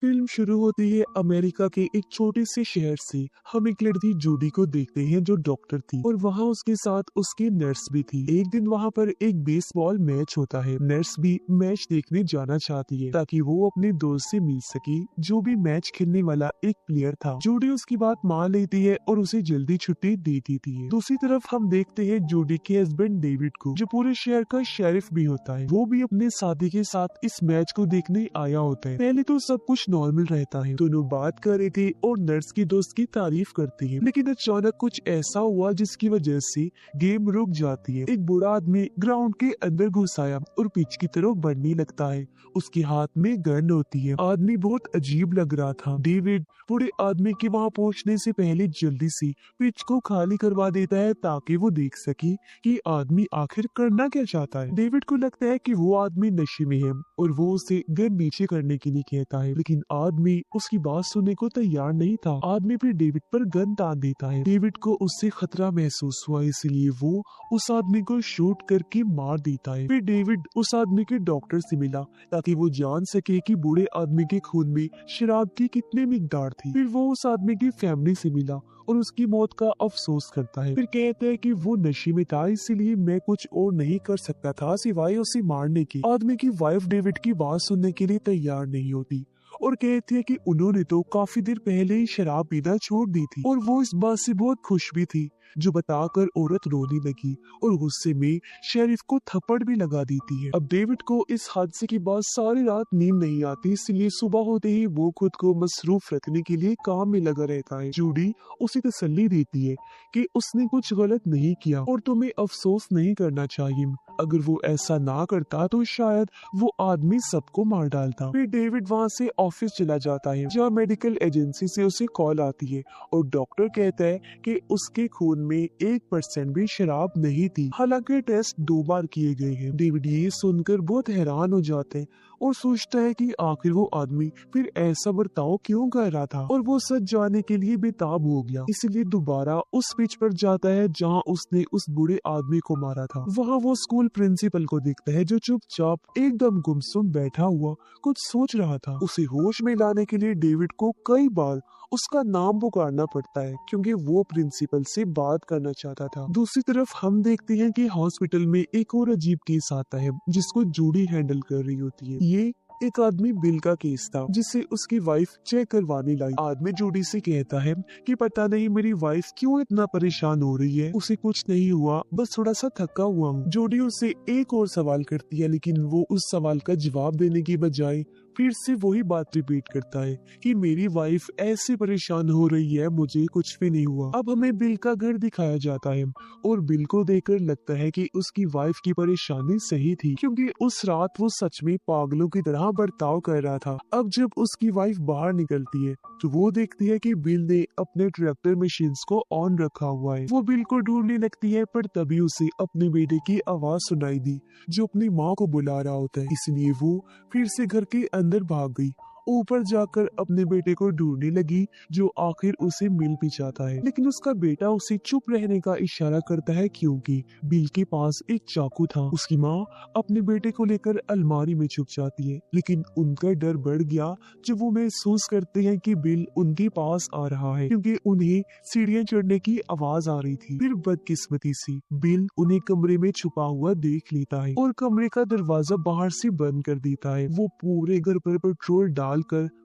Film शुरू होती है अमेरिका के एक छोटे से शहर से। हम एक लड़की जूडी को देखते हैं जो डॉक्टर थी और वहाँ उसके साथ उसकी नर्स भी थी। एक दिन वहाँ पर एक बेसबॉल मैच होता है। नर्स भी मैच देखने जाना चाहती है ताकि वो अपने दोस्त से मिल सके जो भी मैच खेलने वाला एक प्लेयर था। जूडी उसकी बात मान लेती है और उसे जल्दी छुट्टी दे देती है। दूसरी तरफ हम देखते हैं जूडी के हस्बैंड डेविड को जो पूरे शहर का शेरिफ भी होता है। वो भी अपने साथी के साथ इस मैच को देखने आया होता है। पहले तो सब कुछ नॉर्मल रहता है, दोनों बात कर रहे थे और नर्स की दोस्त की तारीफ करती है। लेकिन अचानक कुछ ऐसा हुआ जिसकी वजह से गेम रुक जाती है। एक बूढ़ा आदमी ग्राउंड के अंदर घुस आया और पिच की तरफ बढ़ने लगता है। उसके हाथ में गन होती है। आदमी बहुत अजीब लग रहा था। डेविड बूढ़े आदमी के वहाँ पहुँचने से पहले जल्दी से पिच को खाली करवा देता है ताकि वो देख सके कि आदमी आखिर करना क्या चाहता है। डेविड को लगता है कि वो आदमी नशे में है और वो उसे गन नीचे करने के लिए कहता है, लेकिन आदमी उसकी बात सुनने को तैयार नहीं था। आदमी फिर डेविड पर गन तान देता है। डेविड को उससे खतरा महसूस हुआ, इसलिए वो उस आदमी को शूट करके मार देता है। फिर डेविड उस आदमी के डॉक्टर से मिला ताकि वो जान सके कि बूढ़े आदमी के खून में शराब की कितनी मिकदार थी। फिर वो उस आदमी की फैमिली से मिला और उसकी मौत का अफसोस करता है। फिर कहता है कि वो नशे में था, इसलिए मैं कुछ और नहीं कर सकता था सिवाय उसे मारने की। आदमी की वाइफ डेविड की बात सुनने के लिए तैयार नहीं होती और कहती है कि उन्होंने तो काफी देर पहले ही शराब पीना छोड़ दी थी और वो इस बात से बहुत खुश भी थी, जो बताकर औरत रोने लगी और गुस्से में शेरिफ को थप्पड़ भी लगा देती है। अब डेविड को इस हादसे के बाद सारी रात नींद नहीं आती, इसलिए सुबह होते ही वो खुद को मसरूफ रखने के लिए काम में लगा रहता है। जूडी उसे तसल्ली देती है कि उसने कुछ गलत नहीं किया और तुम्हें अफसोस नहीं करना चाहिए। अगर वो ऐसा ना करता तो शायद वो आदमी सबको मार डालता। फिर डेविड वहाँ से ऑफिस चला जाता है जहाँ मेडिकल एजेंसी से उसे कॉल आती है और डॉक्टर कहता है कि उसके खून में 1% भी शराब नहीं थी, हालांकि टेस्ट 2 बार किए गए हैं। डेविड ये सुनकर बहुत हैरान हो जाते हैं और सोचता है कि आखिर वो आदमी फिर ऐसा बर्ताव क्यों कर रहा था, और वो सच जानने के लिए बेताब हो गया। इसलिए दोबारा उस पिच पर जाता है जहाँ उसने उस बूढ़े आदमी को मारा था। वहाँ वो स्कूल प्रिंसिपल को देखता है जो चुपचाप एकदम गुमसुम बैठा हुआ कुछ सोच रहा था। उसे होश में लाने के लिए डेविड को कई बार उसका नाम पुकारना पड़ता है क्योंकि वो प्रिंसिपल से बात करना चाहता था। दूसरी तरफ हम देखते हैं कि हॉस्पिटल में एक और अजीब केस आता है जिसको जूडी हैंडल कर रही होती है। ये एक आदमी बिल का केस था जिसे उसकी वाइफ चेक करवाने लाई। आदमी जूडी से कहता है कि पता नहीं मेरी वाइफ क्यों इतना परेशान हो रही है, उसे कुछ नहीं हुआ, बस थोड़ा सा थका हुआ हूँ। जूडी उससे एक और सवाल करती है, लेकिन वो उस सवाल का जवाब देने की बजाय फिर से वही बात रिपीट करता है कि मेरी वाइफ ऐसे परेशान हो रही है, मुझे कुछ भी नहीं हुआ। अब हमें बिल का घर दिखाया जाता है और बिल को देखकर लगता है कि उसकी वाइफ की परेशानी सही थी, क्योंकि उस रात वो सच में पागलों की तरह बर्ताव कर रहा था। अब जब उसकी वाइफ बाहर निकलती है तो वो देखती है कि बिल ने अपने ट्रैक्टर मशीन्स को ऑन रखा हुआ है। वो बिल को ढूंढने लगती है, पर तभी उसे अपने बेटे की आवाज सुनाई दी जो अपनी माँ को बुला रहा होता है। इसलिए वो फिर से घर के अंदर भाग गई, ऊपर जाकर अपने बेटे को ढूंढने लगी जो आखिर उसे मिल भी जाता है। लेकिन उसका बेटा उसे चुप रहने का इशारा करता है क्योंकि बिल के पास एक चाकू था। उसकी माँ अपने बेटे को लेकर अलमारी में छुप जाती है, लेकिन उनका डर बढ़ गया जब वो महसूस करते हैं कि बिल उनके पास आ रहा है, क्योंकि उन्हें सीढ़ियाँ चढ़ने की आवाज आ रही थी। फिर बदकिस्मती से बिल उन्हें कमरे में छुपा हुआ देख लेता है और कमरे का दरवाजा बाहर से बंद कर देता है। वो पूरे घर पर पेट्रोल डालकर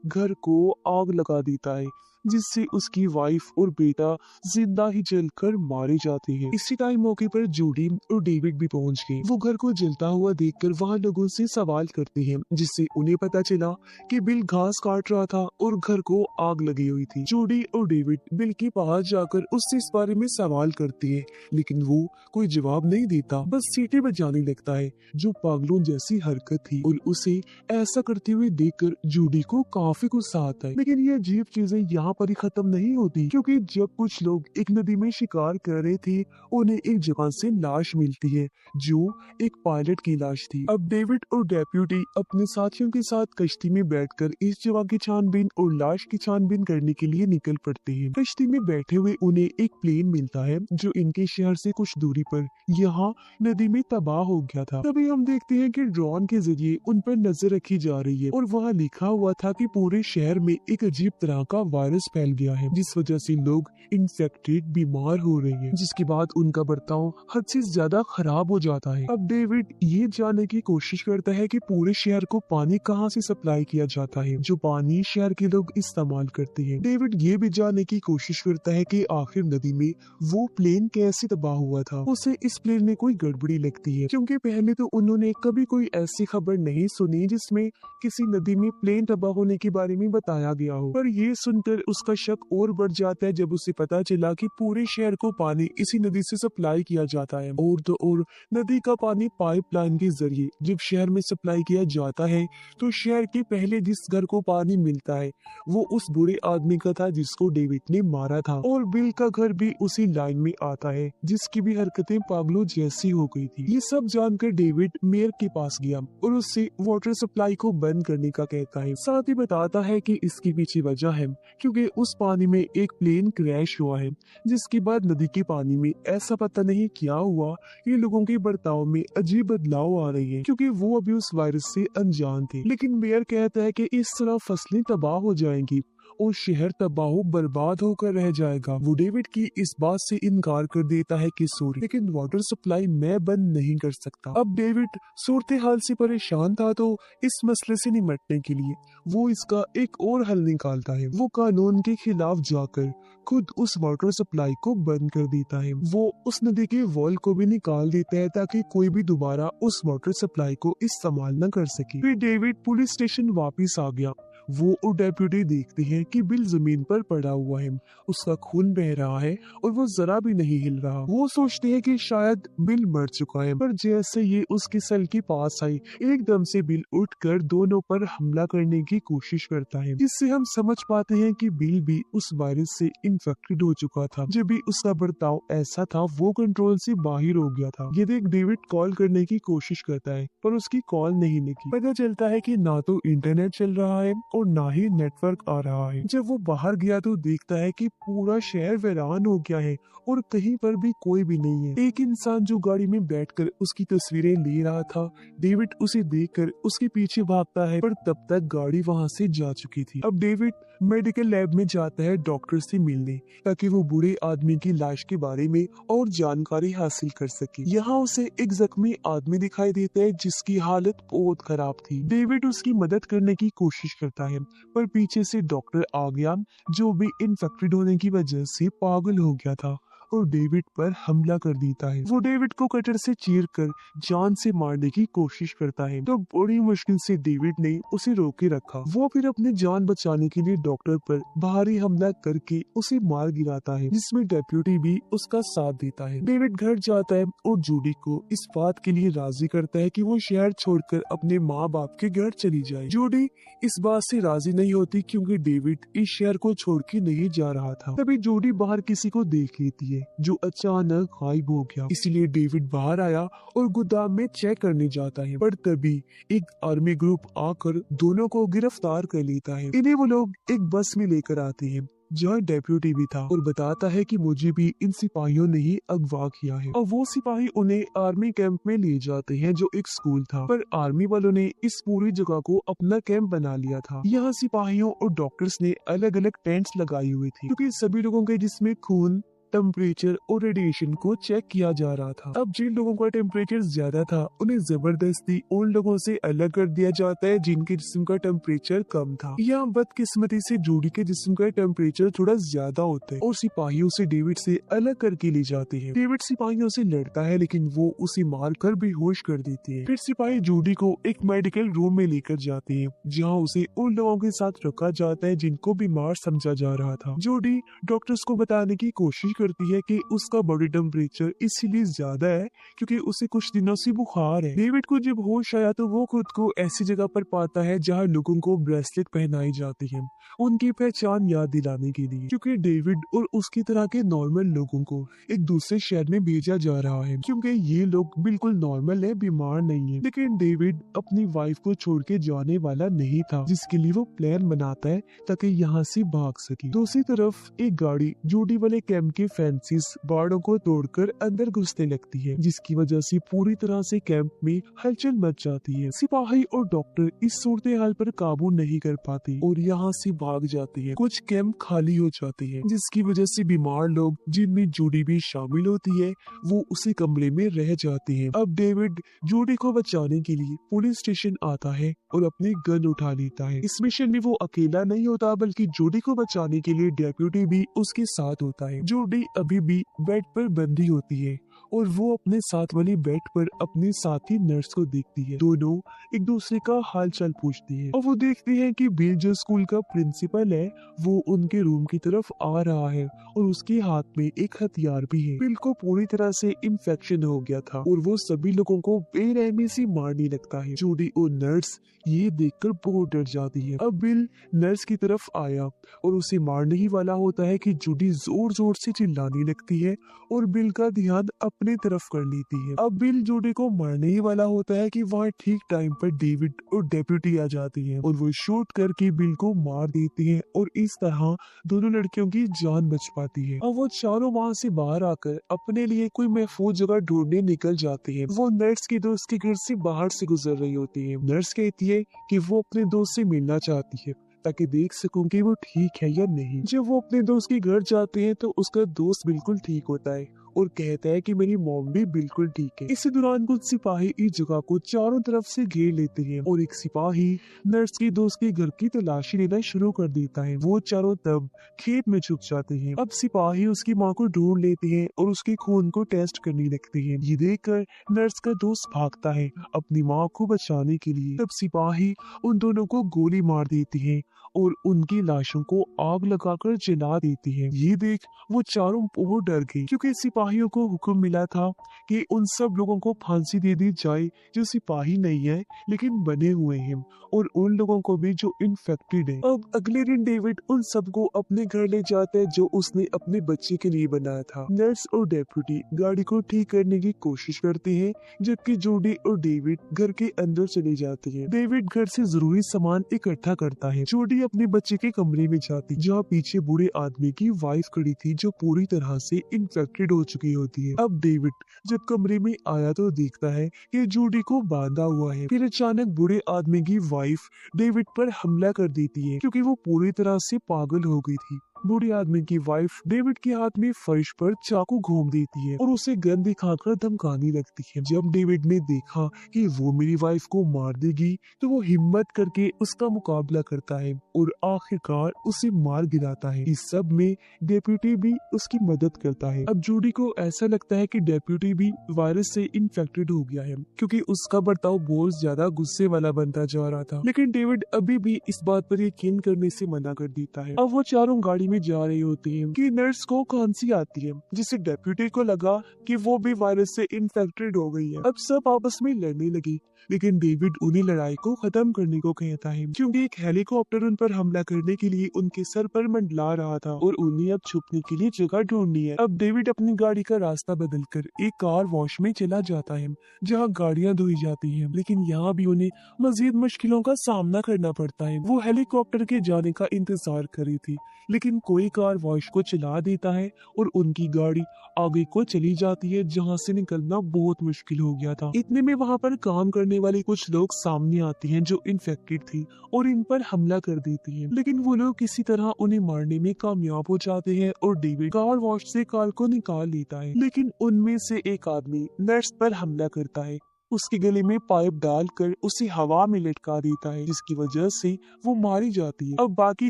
घर को आग लगा देता है, जिससे उसकी वाइफ और बेटा जिंदा ही जलकर मारे जाते हैं। इसी टाइम मौके पर जूडी और डेविड भी पहुंच गए। वो घर को जलता हुआ देखकर वहां लोगों से सवाल करते हैं, जिससे उन्हें पता चला कि बिल घास काट रहा था और घर को आग लगी हुई थी। जूडी और डेविड बिल के पास जाकर उससे इस बारे में सवाल करते हैं, लेकिन वो कोई जवाब नहीं देता, बस सीटी बजाने लगता है जो पागलों जैसी हरकत थी। और उसे ऐसा करते हुए देखकर जूडी को काफी गुस्सा आता है। लेकिन ये अजीब चीजें यहाँ पर ही खत्म नहीं होती, क्योंकि जब कुछ लोग एक नदी में शिकार कर रहे थे, उन्हें एक जगह से लाश मिलती है जो एक पायलट की लाश थी। अब डेविड और डेप्यूटी अपने साथियों के साथ कश्ती में बैठकर इस जगह की छानबीन और लाश की छानबीन करने के लिए निकल पड़ते हैं। कश्ती में बैठे हुए उन्हें एक प्लेन मिलता है जो इनके शहर से कुछ दूरी पर यहाँ नदी में तबाह हो गया था। तभी हम देखते हैं कि ड्रोन के जरिए उन पर नजर रखी जा रही है और वहाँ लिखा हुआ था कि पूरे शहर में एक अजीब तरह का वायरस फैल गया है, जिस वजह से लोग इन्फेक्टेड बीमार हो रहे हैं, जिसके बाद उनका बर्ताव हद से ज्यादा खराब हो जाता है। अब डेविड ये जानने की कोशिश करता है कि पूरे शहर को पानी कहाँ से सप्लाई किया जाता है, जो पानी शहर के लोग इस्तेमाल करते हैं। डेविड ये भी जानने की कोशिश करता है कि आखिर नदी में वो प्लेन कैसे तबाह हुआ था। उसे इस प्लेन में कोई गड़बड़ी लगती है, क्योंकि पहले तो उन्होंने कभी कोई ऐसी खबर नहीं सुनी जिसमें किसी नदी में प्लेन तबाह होने के बारे में बताया गया हो। पर ये सुनकर उसका शक और बढ़ जाता है जब उसे पता चला कि पूरे शहर को पानी इसी नदी से सप्लाई किया जाता है। और तो और नदी का पानी पाइपलाइन के जरिए जब शहर में सप्लाई किया जाता है तो शहर के पहले जिस घर को पानी मिलता है वो उस बुरे आदमी का था जिसको डेविड ने मारा था, और बिल का घर भी उसी लाइन में आता है जिसकी भी हरकतें पागलों जैसी हो गई थी। ये सब जानकर डेविड मेयर के पास गया और उससे वाटर सप्लाई को बंद करने का कहता है। साथ ही बताता है कि इसके पीछे वजह है क्योंकि उस पानी में एक प्लेन क्रैश हुआ है, जिसके बाद नदी के पानी में ऐसा पता नहीं क्या हुआ कि लोगों के बर्ताव में अजीब बदलाव आ रही है, क्योंकि वो अभी उस वायरस से अनजान थे। लेकिन मेयर कहता है कि इस तरह फसलें तबाह हो जाएंगी और शहर तबाह बर्बाद होकर रह जाएगा। वो डेविड की इस बात से इनकार कर देता है कि सॉरी, लेकिन वाटर सप्लाई मैं बंद नहीं कर सकता। अब डेविड सूरत हाल से परेशान था तो इस मसले से निपटने के लिए वो इसका एक और हल निकालता है। वो कानून के खिलाफ जाकर खुद उस वाटर सप्लाई को बंद कर देता है। वो उस नदी के वॉल को भी निकाल देता है ताकि कोई भी दोबारा उस वाटर सप्लाई को इस्तेमाल न कर सके। फिर डेविड पुलिस स्टेशन वापस आ गया। वो और डेप्यूटी देखते हैं कि बिल जमीन पर पड़ा हुआ है, उसका खून बह रहा है और वो जरा भी नहीं हिल रहा। वो सोचते हैं कि शायद बिल मर चुका है, पर जैसे ये उसके सेल के पास आई एकदम से बिल उठकर दोनों पर हमला करने की कोशिश करता है, जिससे हम समझ पाते हैं कि बिल भी उस वायरस से इन्फेक्टेड हो चुका था। जब भी उसका बर्ताव ऐसा था वो कंट्रोल से बाहर हो गया था। ये देख डेविड कॉल करने की कोशिश करता है पर उसकी कॉल नहीं लगी। पता चलता है कि ना तो इंटरनेट चल रहा है और ना ही नेटवर्क आ रहा है। जब वो बाहर गया तो देखता है कि पूरा शहर वीरान हो गया है और कहीं पर भी कोई भी नहीं है। एक इंसान जो गाड़ी में बैठकर उसकी तस्वीरें ले रहा था, डेविड उसे देखकर उसके पीछे भागता है, पर तब तक गाड़ी वहां से जा चुकी थी। अब डेविड मेडिकल लैब में जाता है डॉक्टर से मिलने, ताकि वो बूढ़े आदमी की लाश के बारे में और जानकारी हासिल कर सके। यहाँ उसे एक जख्मी आदमी दिखाई देता है जिसकी हालत बहुत खराब थी। डेविड उसकी मदद करने की कोशिश करता है, पर पीछे से डॉक्टर आ गया जो भी इन्फेक्टेड होने की वजह से पागल हो गया था और डेविड पर हमला कर देता है। वो डेविड को कटर से चीरकर जान से मारने की कोशिश करता है, तो बड़ी मुश्किल से डेविड ने उसे रोके रखा। वो फिर अपनी जान बचाने के लिए डॉक्टर पर भारी हमला करके उसे मार गिराता है, जिसमें डेप्यूटी भी उसका साथ देता है। डेविड घर जाता है और जूडी को इस बात के लिए राजी करता है कि वो शहर छोड़कर अपने माँ बाप के घर चली जाए। जूडी इस बात से राजी नहीं होती क्योंकि डेविड इस शहर को छोड़ के नहीं जा रहा था। तभी जूडी बाहर किसी को देख लेती है जो अचानक गायब हो गया, इसलिए डेविड बाहर आया और गोदाम में चेक करने जाता है, पर तभी एक आर्मी ग्रुप आकर दोनों को गिरफ्तार कर लेता है। इन्हें वो लोग एक बस में लेकर आते हैं जहाँ डेप्यूटी भी था और बताता है कि मुझे भी इन सिपाहियों ने ही अगवा किया है। और वो सिपाही उन्हें आर्मी कैंप में ले जाते हैं जो एक स्कूल था, पर आर्मी वालों ने इस पूरी जगह को अपना कैंप बना लिया था। यहाँ सिपाहियों और डॉक्टर्स ने अलग अलग टेंट्स लगाई हुई थी क्योंकि सभी लोगों के जिसमें खून, टेम्परेचर और रेडिएशन को चेक किया जा रहा था। अब जिन लोगों का टेम्परेचर ज्यादा था उन्हें जबरदस्ती उन लोगों से अलग कर दिया जाता है जिनके जिस्म का टेम्परेचर कम था। यहाँ बदकिस्मती से जूडी के जिस्म का टेम्परेचर थोड़ा ज्यादा होता है और सिपाहियों से डेविड से अलग करके ले जाते हैं। डेविड सिपाहियों से लड़ता है लेकिन वो उसे मार कर बेहोश कर देती है। फिर सिपाही जूडी को एक मेडिकल रूम में लेकर जाते हैं जहाँ उसे उन लोगों के साथ रखा जाता है जिनको बीमार समझा जा रहा था। जूडी डॉक्टर्स को बताने की कोशिश करती है कि उसका बॉडी टेम्परेचर इसीलिए ज्यादा है क्योंकि उसे कुछ दिनों से बुखार है। डेविड को जब होश आया तो वो खुद को ऐसी जगह पर पाता है जहाँ लोगों को ब्रेसलेट पहनाई जाती है उनकी पहचान याद दिलाने के लिए, क्योंकि डेविड और उसकी तरह के नॉर्मल लोगों को एक दूसरे शहर में भेजा जा रहा है क्योंकि ये लोग बिल्कुल नॉर्मल है, बीमार नहीं है। लेकिन डेविड अपनी वाइफ को छोड़ के जाने वाला नहीं था, जिसके लिए वो प्लान बनाता है ताकि यहाँ से भाग सके। दूसरी तरफ एक गाड़ी जूडी वाले कैंप के फैंसीज बाड़ों को तोड़कर अंदर घुसने लगती है, जिसकी वजह से पूरी तरह से कैंप में हलचल मच जाती है। सिपाही और डॉक्टर इस सूरत हाल पर काबू नहीं कर पाते और यहाँ से भाग जाती है। कुछ कैंप खाली हो जाती है, जिसकी वजह से बीमार लोग, जिनमें जूडी भी शामिल होती है, वो उसी कमरे में रह जाती है। अब डेविड जूडी को बचाने के लिए पुलिस स्टेशन आता है और अपनी गन उठा लेता है। इस मिशन में वो अकेला नहीं होता बल्कि जूडी को बचाने के लिए डेप्यूटी भी उसके साथ होता है। जूडी अभी भी बेड पर बंधी होती है और वो अपने साथ वाली बेड पर अपने साथी नर्स को देखती है। दोनों एक दूसरे का हाल चाल पूछती है और वो देखती है कि बिल जो स्कूल का प्रिंसिपल है वो उनके रूम की तरफ आ रहा है और उसके हाथ में एक हथियार भी है। बिल को पूरी तरह से इन्फेक्शन हो गया था और वो सभी लोगों को बेरहमी से मारने लगता है। जूडी और नर्स ये देखकर बहुत डर जाती है। अब बिल नर्स की तरफ आया और उसे मारने ही वाला होता है कि जूडी जोर जोर से चिल्लाने लगती है और बिल का ध्यान अपनी तरफ कर लेती है। अब बिल जूडी को मारने ही वाला होता है कि वहाँ ठीक टाइम पर डेविड और डेप्यूटी आ जाती है और वो शूट करके बिल को मार देती है और इस तरह दोनों लड़कियों की जान बच पाती है। अब वो चारों वहाँ से बाहर आकर अपने लिए कोई महफूज जगह ढूंढने निकल जाती है। वो नर्स की दोस्त के घर से बाहर से गुजर रही होती है। नर्स कहती है कि वो अपने दोस्त से मिलना चाहती है ताकि देख सकूं कि वो ठीक है या नहीं। जब वो अपने दोस्त के घर जाते हैं तो उसका दोस्त बिल्कुल ठीक होता है और कहता है कि मेरी मॉम भी बिल्कुल ठीक है। इसी दौरान कुछ सिपाही इस जगह को चारों तरफ से घेर लेते हैं और एक सिपाही नर्स की दोस्त के घर की तलाशी लेना शुरू कर देता है। वो चारों तब खेत में छुप जाते हैं। अब सिपाही उसकी माँ को ढूंढ लेते हैं और उसके खून को टेस्ट करने लगते हैं। ये देखकर नर्स का दोस्त भागता है अपनी माँ को बचाने के लिए। तब सिपाही उन दोनों को गोली मार देती है और उनकी लाशों को आग लगाकर जला देती है। ये देख वो चारों बहुत डर गए क्योंकि सिपाहियों को हुक्म मिला था कि उन सब लोगों को फांसी दे दी जाए जो सिपाही नहीं है लेकिन बने हुए हैं और उन लोगों को भी जो इन्फेक्टेड है। अब अगले दिन डेविड उन सबको अपने घर ले जाता है जो उसने अपने बच्चे के लिए बनाया था। नर्स और डेप्यूटी गाड़ी को ठीक करने की कोशिश करते हैं जबकि जूडी और डेविड घर के अंदर चले जाते हैं। डेविड घर से जरूरी सामान इकट्ठा करता है। जूडी अपने बच्चे के कमरे में जाती जहाँ पीछे बूढ़े आदमी की वाइफ खड़ी थी जो पूरी तरह से इन्फेक्टेड हो चुकी होती है। अब डेविड जब कमरे में आया तो देखता है कि जूडी को बांधा हुआ है। फिर अचानक बूढ़े आदमी की वाइफ डेविड पर हमला कर देती है क्योंकि वो पूरी तरह से पागल हो गई थी। बूढ़े आदमी की वाइफ डेविड के हाथ में फर्श पर चाकू घूम देती है और उसे गन दिखाकर धमकाने लगती है। जब डेविड ने देखा कि वो मेरी वाइफ को मार देगी तो वो हिम्मत करके उसका मुकाबला करता है और आखिरकार उसे मार गिराता है। इस सब में डेप्यूटी भी उसकी मदद करता है। अब जूडी को ऐसा लगता है कि डेप्यूटी भी वायरस से इन्फेक्टेड हो गया है क्योंकि उसका बर्ताव बहुत ज्यादा गुस्से वाला बनता जा रहा था, लेकिन डेविड अभी भी इस बात पर यकीन करने से मना कर देता है। अब वो चारों गाड़ी में जा रही होती है कि नर्स को खांसी आती है जिससे डेप्यूटी को लगा कि वो भी वायरस से इन्फेक्टेड हो गई है। अब सब आपस में लड़ने लगी लेकिन डेविड उन्हें लड़ाई को खत्म करने को कहता है क्योंकि एक हेलीकॉप्टर उन पर हमला करने के लिए उनके सर पर मंडला रहा था और उन्हें अब छुपने के लिए जगह ढूंढनी है। अब डेविड अपनी गाड़ी का रास्ता बदलकर एक कार वॉश में चला जाता है जहाँ गाड़ियाँ धोई जाती हैं, लेकिन यहाँ भी उन्हें मजीद मुश्किलों का सामना करना पड़ता है। वो हेलीकॉप्टर के जाने का इंतजार कर रही थी लेकिन कोई कार वॉश को चला देता है और उनकी गाड़ी आगे को चली जाती है जहाँ से निकलना बहुत मुश्किल हो गया था। इतने में वहाँ पर काम करने वाले कुछ लोग सामने आते हैं जो इन्फेक्टेड थी और इन पर हमला कर देती हैं, लेकिन वो लोग किसी तरह उन्हें मारने में कामयाब हो जाते हैं और डेविड कार वॉश से कार को निकाल लेता है। लेकिन उनमें से एक आदमी नर्स पर हमला करता है, उसके गले में पाइप डालकर उसे हवा में लटका देता है जिसकी वजह से वो मारी जाती है। अब बाकी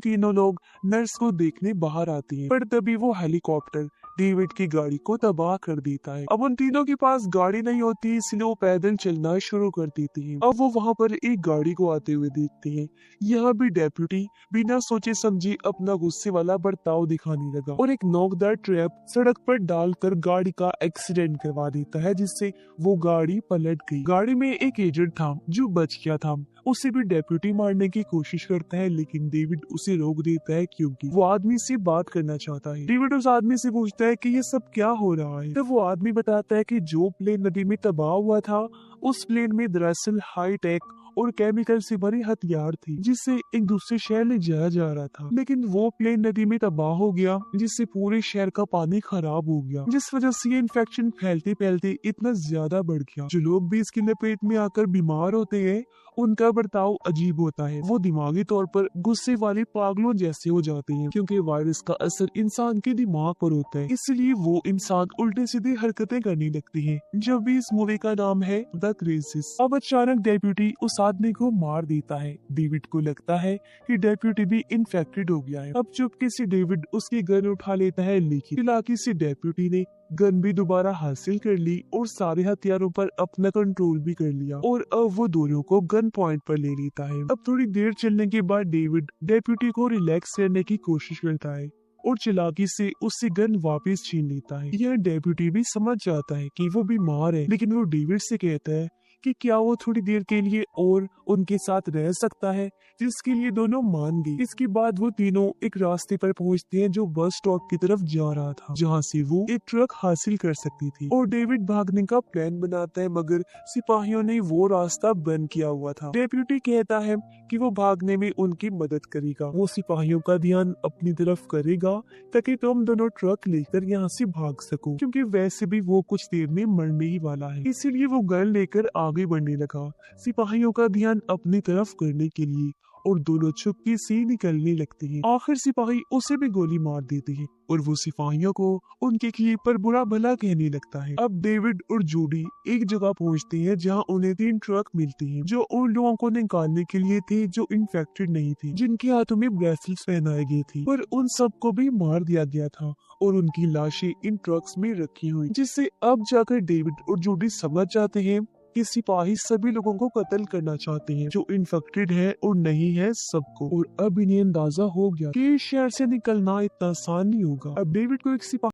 तीनों लोग नर्स को देखने बाहर आते हैं पर तभी वो हेलीकॉप्टर डेविड की गाड़ी को तबाह कर देता है। अब उन तीनों के पास गाड़ी नहीं होती, इसलिए वो पैदल चलना शुरू कर देते हैं। अब वो वहाँ पर एक गाड़ी को आते हुए देखते हैं। यहाँ भी डेप्यूटी बिना सोचे समझे अपना गुस्से वाला बर्ताव दिखाने लगा और एक नोकदार ट्रैप सड़क पर डालकर गाड़ी का एक्सीडेंट करवा देता है, जिससे वो गाड़ी पलट गई। गाड़ी में एक एजेंट था जो बच गया था। उसे भी डेप्यूटी मारने की कोशिश करता है, लेकिन डेविड उसे रोक देता है क्योंकि वो आदमी से बात करना चाहता है। डेविड उस आदमी से पूछता है कि ये सब क्या हो रहा है। तब वो आदमी बताता है कि जो प्लेन नदी में तबाह हुआ था, उस प्लेन में दरअसल हाई टेक और केमिकल से भरे हथियार थे, जिससे एक दूसरे शहर ले जाया जा रहा था। लेकिन वो प्लेन नदी में तबाह हो गया, जिससे पूरे शहर का पानी खराब हो गया, जिस वजह से ये इन्फेक्शन फैलते फैलते इतना ज्यादा बढ़ गया। जो लोग भी इसकी लपेट में आकर बीमार होते हैं, उनका बर्ताव अजीब होता है। वो दिमागी तौर पर गुस्से वाले पागलों जैसे हो जाते हैं, क्योंकि वायरस का असर इंसान के दिमाग पर होता है, इसलिए वो इंसान उल्टे सीधे हरकतें करने लगते हैं। जब भी इस मूवी का नाम है द क्राइसिस। अब अचानक डेप्यूटी उस आदमी को मार देता है। डेविड को लगता है कि डेप्यूटी भी इन्फेक्टेड हो गया है। अब चुपके से डेविड उसकी गन उठा लेता है, लेकिन चालाकी से डेप्यूटी ने गन भी दोबारा हासिल कर ली और सारे हथियारों पर अपना कंट्रोल भी कर लिया और अब वो दोनों को गन पॉइंट पर ले लेता है। अब थोड़ी देर चलने के बाद डेविड डेप्यूटी को रिलैक्स करने की कोशिश करता है और चालाकी से उससे गन वापस छीन लेता है। यह डेप्यूटी भी समझ जाता है कि वो बीमार है, लेकिन वो डेविड से कहता है कि क्या वो थोड़ी देर के लिए और उनके साथ रह सकता है, जिसके लिए दोनों मान गए। इसके बाद वो तीनों एक रास्ते पर पहुंचते हैं जो बस स्टॉप की तरफ जा रहा था, जहां से वो एक ट्रक हासिल कर सकती थी। और डेविड भागने का प्लान बनाता है, मगर सिपाहियों ने वो रास्ता बंद किया हुआ था। डेप्यूटी कहता है कि वो भागने में उनकी मदद करेगा। वो सिपाहियों का ध्यान अपनी तरफ करेगा ताकि तुम दोनों ट्रक लेकर यहाँ से भाग सको, क्योंकि वैसे भी वो कुछ देर में मरने ही वाला है। इसीलिए वो गन लेकर आगे बढ़ने लगा, सिपाहियों का ध्यान अपनी तरफ करने के लिए, और दोनों चुपके से निकलने लगते हैं। आखिर सिपाही उसे भी गोली मार देते हैं और वो सिपाहियों को उनके किए पर बुरा भला कहने लगता है। अब डेविड और जूडी एक जगह पहुंचते हैं जहां उन्हें 3 ट्रक मिलते हैं जो उन लोगों को निकालने के लिए थे जो इन्फेक्टेड नहीं थे, जिनके हाथों में ब्रेसलेट्स पहनाए गए थे, पर उन सबको भी मार दिया गया था और उनकी लाशें इन ट्रक्स में रखी हुई, जिससे अब जाकर डेविड और जूडी समझ जाते हैं कि सिपाही सभी लोगों को कत्ल करना चाहते हैं जो इन्फेक्टेड है और नहीं है सबको। और अब इन्हें अंदाजा हो गया कि इस शहर से निकलना इतना आसान नहीं होगा। अब डेविड को एक सिपाही